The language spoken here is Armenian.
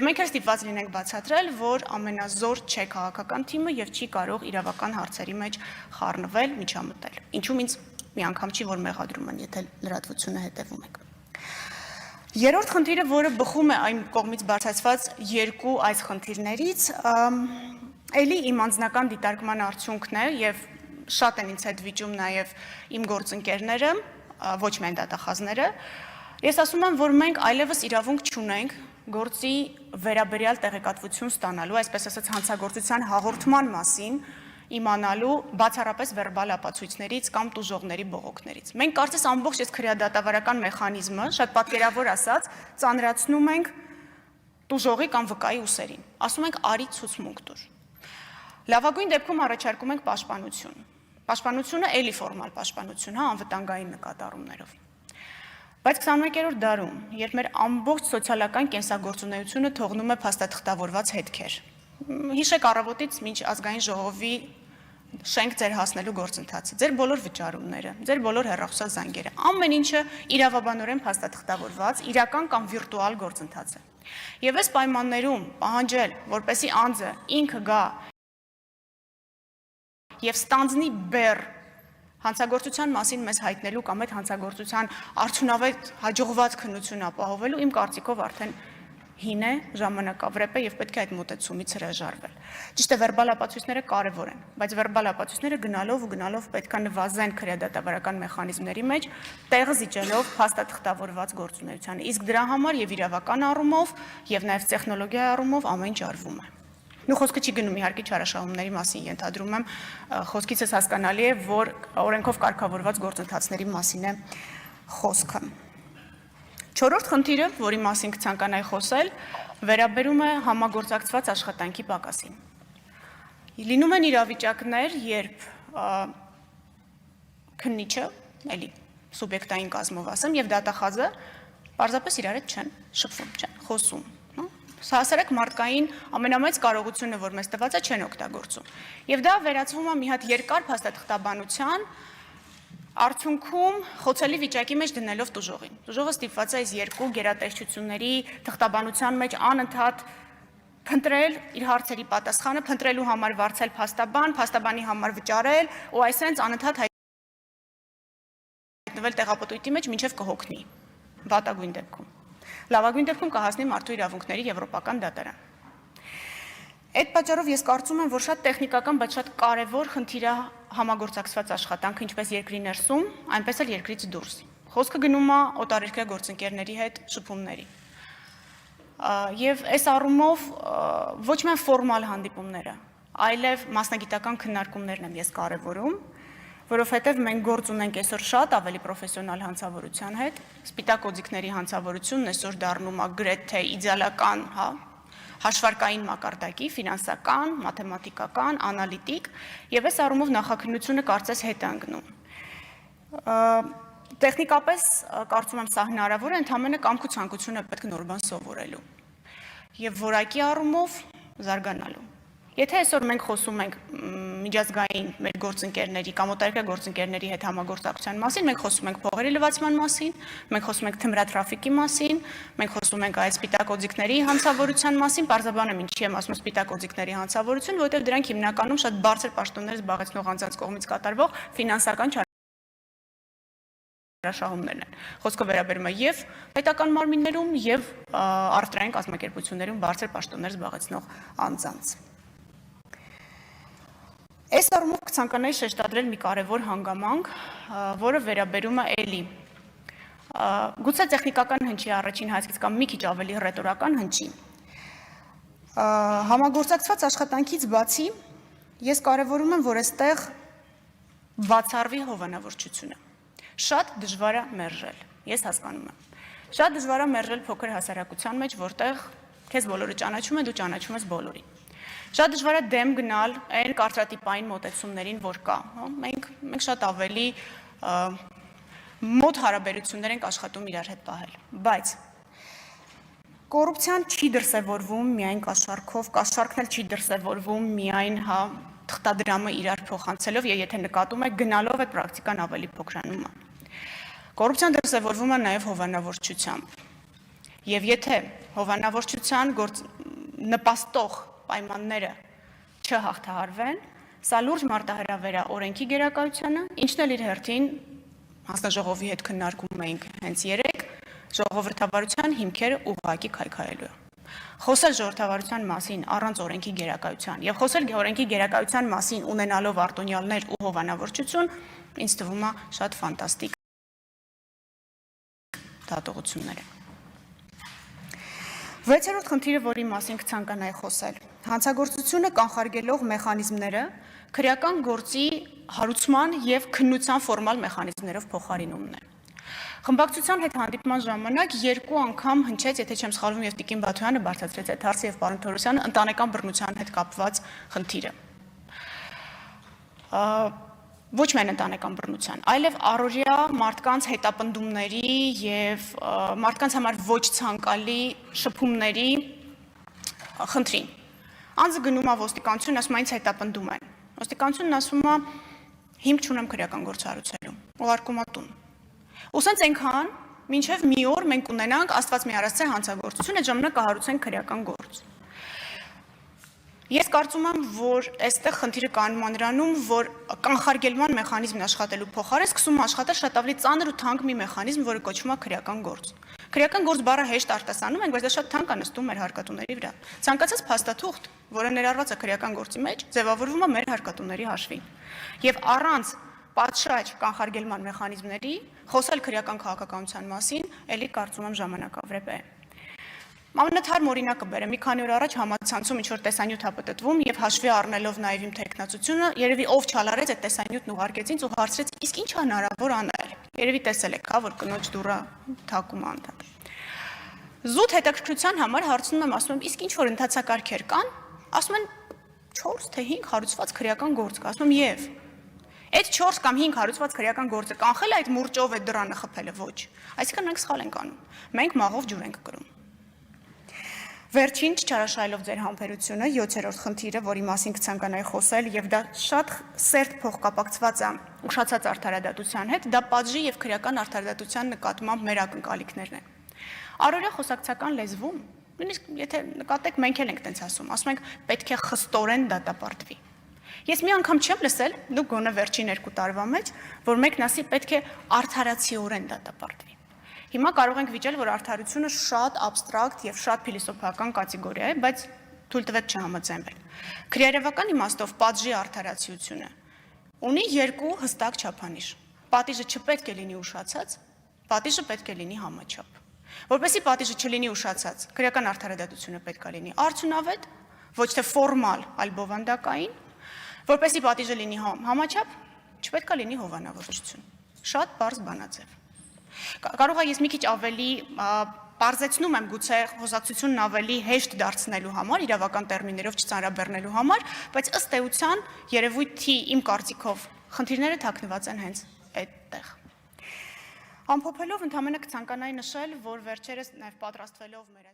Եվ մենք ստիպված լինենք բացատրել, որ ամենազոր չէ քաղաքական թիմը եւ չի կարող իրավական հարցերի մեջ խառնվել, միջամտել։ Ինչու՞ ինձ մի անգամ չի որ մեղադրում են, եթե լրատվությունը հետևում եք։ Երրորդ խնդիրը, որը բխում է այն կողմից բարձրացված երկու այս խնդիրներից, էլի իմ անձնական դիտարկման արդյունքն է եւ շատ են ինձ հետ վիճում նաեւ իմ գործընկերները, ոչ միայն դատախազները։ Ես ասում եմ, որ մենք այլևս իրավունք չունենք գործի վերաբերյալ տեղեկատվություն ստանալու, այսպես ասած հանցագործության հաղորդման մասին իմանալու բացառապես վերբալ ապացույցներից կամ տուժողների բողոքներից։ Մենք կարծես ամբողջ այս քրեադատավարական մեխանիզմը, շատ պատկերավոր ասած, ծանրացնում ենք տուժողի կամ վկայի ուսերին։ Ասում ենք արի ցուցմունք տուր։ Լավագույն դեպքում առաջարկում ենք պաշտպանություն։ Պաշտպանությունը էլի ֆորմալ պաշտպանություն, հա, անվտանգային նկատառումներով։ Բայց 21-րդ դարում, երբ մեր ամբողջ սոցիալական կենսագործունեությունը թողնում է փաստաթղթավորված հետքեր, հիշեք առավոտից մինչ ազգային ժողովի շենք ձեր հասնելու գործընթացը, ձեր բոլոր վճարումները, ձեր բոլոր հեռախոսազանգերը, ամեն ինչը իրավաբանորեն փաստաթղթավորված, իրական կամ վիրտուալ գործընթաց է։ Եվ այս պայմաններում պահանջել, որպեսզի անձը ինքը գա եւ ստանձնի բեռ հանցագործության մասին մեզ հայտնելու կամ այդ հանցագործության արդյունավետ հաջողված քննություն ապահովելու իմ կարծիքով արդեն հին է, ժամանակավրեպ է եւ պետք է այդ մոտեցումից հրաժարվել։ Ճիշտ է, վերբալ ապացույցները կարեւոր են, բայց վերբալ ապացույցները գնալով պետք է նվազեն քրեադատավարական մեխանիզմների մեջ, տեղը զիջելով փաստաթղթավորված գործունեությանը։ Իսկ դրա համար եւ իրավական առումով եւ նաեւ տեխնոլոգիայի առումով ամեն ինչ արվում է։ Նու խոսքը չի գնում իհարկե չարաշահումների մասին, ենթադրում եմ, խոսքիցս հասկանալի է, որ օրենքով կարգավորված գործընթացների մասին է խոսքը։ Չորրորդ խնդիրը, որի մասին կցանկանայի խոսել, վերաբերում է համագործակցված աշխատանքի պակասին։ Լինում են իրավիճակներ, երբ քննիչը, էլի սուբյեկտային կազմով ասեմ, եւ դատախազը պարզապես իրար հետ չեն շփվում, չեն խոսում։ Հասարակ մարդկային ամենամեծ կարողությունը, որ մեզ տված է, չեն օգտագործում։ Եվ դա վերածվում է մի հատ երկար փաստաթղթաբանության արդյունքում խոցելի վիճակի մեջ դնելով տուժողին։ Տուժողը ստիպված է այս երկու գերատեսչությունների թղթաբանության մեջ անընդհատ փնտրել իր հարցերի պատասխանը, փնտրելու համար վարձել փաստաբան, փաստաբանի համար վճարել, ու այսպես անընդհատ հայտնվել տեղապտույտի մեջ, մինչև կհոգնի, վատագույն դեպքում։ Լավագույն դեպքում կհասնի մարդու իրավունքների եվրոպական դատարան։ Այդ պատճառով ես կարծում եմ, որ շատ տեխնիկական, բայց շատ կարևոր խնդիր է համագործակցված աշխատանքը ինչպես երկրի ներսում, այնպես էլ երկրից դուրս։ Խոսքը գնում է օտարերկրյա գործընկերների հետ շփումների։ Եվ այս առումով ոչ միայն ֆորմալ հանդիպումները, այլև մասնագիտական քննարկումներն եմ ես կարևորում, որովհետև մենք գործ ունենք այսօր շատ ավելի պրոֆեսիոնալ հանցավորության հետ, սպիտակ օձիքների հանցավորությունն այսօր դառնում է գրեթե իդեալական, հա, հաշվարկային մակարդակի, ֆինանսական, մաթեմատիկական, անալիտիկ, եւ այս առումով նախաքննությունը կարծես հետ է ընկնում։ Տեխնիկապես կարծում եմ սա հնարավոր է, ընդհանրապես կամք ու ցանկություն է պետք նոր բան սովորելու եւ որակի առումով զարգանալու։ Եթե այսօր մենք խոսում ենք միջազգային մեր գործընկերների կամ օտարերկրյա գործընկերների հետ համագործակցության մասին, մենք խոսում ենք փողերի լվացման մասին, մենք խոսում ենք թմրատրաֆիկի մասին, մենք խոսում ենք այս սպիտակ օձիքների հանցավորության մասին, պարզաբանը ինչի եմ ասում սպիտակ օձիքների հանցավորություն, որովհետև դրանք հիմնականում շատ բարձր պաշտոններ զբաղեցնող անձանց կողմից կատարվող ֆինանսական չարաշահումներն են։ Խոսքը վերաբերում է եւ պետական մարմիններում եւ առևտրային կազմակերպություններում բարձր պաշտոններ զբաղեցնող անձանց։ Այս առումով կցանկանայի շեշտադրել մի կարևոր հանգամանք, որը վերաբերում է էլի գուցե տեխնիկական հնչի առաջին հայացքից կամ մի քիչ ավելի ռետորական հնչի։ Համագործակցված աշխատանքից բացի ես կարևորում եմ, որ այստեղ բացառվի հովանավորչությունը։ Շատ դժվար է մերժել, ես հասկանում եմ։ Շատ դժվար է մերժել փոքր հասարակության մեջ, որտեղ քեզ բոլորը ճանաչում են, դու ճանաչում ես բոլորին։ Շատ դժվար է դեմ գնալ այն կարծրատիպային մոտեցումներին, որ կա։ Մենք շատ ավելի մոտ հարաբերություններ ենք աշխատում իրար հետ պահել։ Բայց կոռուպցիան չի դրսևորվում միայն կաշառքով, կաշառքն էլ չի դրսևորվում միայն թղթադրամը իրար փոխանցելով, եւ եթե նկատում եք գնալով այդ պրակտիկան ավելի փոքրանում է։ Կոռուպցիան դրսևորվում է նաև հովանավորչությամբ։ Եվ եթե հովանավորչության նպաստող պայմանները չհաղթահարվեն, սա լուրջ մարտահրավեր է օրենքի գերակայությանը, ինչն էլ իր հերթին հանձնաժողովի հետ քննարկում էինք հենց երեկ, ժողովրդավարության հիմքերը ուղղակի քայքայելու է։ Խոսել ժողովրդավարության մասին առանց օրենքի գերակայության եւ խոսել օրենքի գերակայության մասին ունենալով արտոնյալներ ու հովանավորչություն, ինձ թվում է շատ ֆանտաստիկ դատողություններ են։ 6-րդ խնդիրը, որի մասին կցանկանայի խոսել, հանցագործությունը կանխարգելող մեխանիզմները քրեական գործի հարուցման եւ քննության ֆորմալ մեխանիզմներով փոխարինումն է։ Խմբակցության հետ հանդիպման ժամանակ երկու անգամ հնչեց, եթե չեմ սխալվում, եւ Տիկին Բաթոյանը բարձրացրեց այդ հարցը եւ պարոն Թորոսյանը ընտանեկան բռնության հետ կապված խնդիրը։ Ոչ միայն ընտանեկան բռնության, այլև առօրյա մարդկանց հետապնդումների եւ մարդկանց համար ոչ ցանկալի շփումների խնդրին։ Անձը գնում է ոստիկանություն, ասում է ինձ հետապնդում են։ Ոստիկանությունն ասում է հիմք չունեմ քրեական գործ հարուցելու, ուղարկում է տուն։ Ու սենց այնքան, մինչև մի օր մենք ունենանք Աստված մի արածե հանցագործություն, այդ ժամանակ կհարուցենք քրեական գործ։ Ես կարծում եմ, որ այստեղ խնդիրը կանում է նրանում, որ կանխարգելման մեխանիզմն աշխատելու փոխարեն սկսում է աշխատել շատ ավելի ծանր ու թանկ մի մեխանիզմ, որը կոչվում է քրեական գործ։ Քրեական գործ բառը հեշտ արտասանում ենք, բայց դա շատ թանկ է նստում մեր հարկատուների վրա։ Ցանկացած փաստաթուղթ, որը ներառված է քրեական գործի մեջ, ձևավորվում է մեր հարկատուների հաշվին։ Եվ առանց պատշաճ կանխարգելման մեխանիզմների խոսել քրեական քաղաքականության մասին, ելի կարծում եմ ժամանակավրեպ է։ Ամենաթարմ օրինակը բերեմ, մի քանի օր առաջ համացանցում ինչ-որ տեսանյութ է պտտվում եւ հաշվի առնելով նաեւ իմ թեկնածությունը, երևի ով չալարեց այդ տեսանյութն ուղարկեց ինձ ու հարցրեց, իսկ ինչ է հնարավոր անել։ Երևի տեսել եք, հա, որ կնոջ դուռը թակում է անդամ։ Զուտ հետաքրքրության համար հարցնում եմ, ասում եմ, իսկ ինչ որ ընթացակարգեր կան, ասում են 4 թե 5 հարուցված քրեական գործ կա, ասում եմ եւ այդ 4 կամ 5 հարուցված քրեական գործը կանխել այդ մուրճով այդ դրանը խփելը ոչ։ Այսինքն մենք սխալ ենք անում։ Մենք մաղով ջուր ենք կրում։ Վերջին չչարաշահելով ձեր համբերությունը 7-րդ խնդիրը, որի մասին կցանկանայի խոսել, եւ դա շատ սերտ փոխկապակցված է ուշացած արդարադատության հետ, դա պատժի եւ քրեական արդարադատության նկատմամբ մեր ակնկալիքներն են։ Առօրյա խոսակցական լեզվում, նույնիսկ եթե նկատեք, մենք էլ ենք տենց ասում ենք պետք է խստորեն դատապարտվի։ Ես մի անգամ չեմ լսել, դու գոնե վերջին 2 տարվա մեջ, որ մեկն ասի պետք է արդարացիորեն դատապարտվի։ Հիմա կարող ենք վիճել, որ արդարությունը շատ աբստրակտ եւ շատ փիլիսոփական կատեգորիա է, բայց թույլ տվեք չհամաձայնվել։ Քրեարևական իմաստով պատժի արդարացիությունը ունի 2 հստակ չափանիշ։ Պատիժը չպետք է լինի ուշացած, պատիժը պետք է լինի համաչափ։ Որպեսզի պատիժը չլինի ուշացած, քրեական արդարադատությունը պետք է լինի արդյունավետ, ոչ թե ֆորմալ, այլ բովանդակային, որպեսզի պատիժը լինի համաչափ, չպետք է լինի հովանավորություն։ Շատ պարզ բանաձև։ Կարող է ես մի քիչ ավելի պարզեցնում եմ գուցե խոսակցությունն ավելի հեշտ դարձնելու համար, իրավական տերմիններով չծանրաբեռնելու համար, բայց ըստ էության երևույթի իմ կարծիքով խնդիրները թաքնված են հենց այդտեղ։ Ամփոփելով ընդհանրապես կցանկանայի նշել, որ վերջերս նաև պատրաստվելով մեր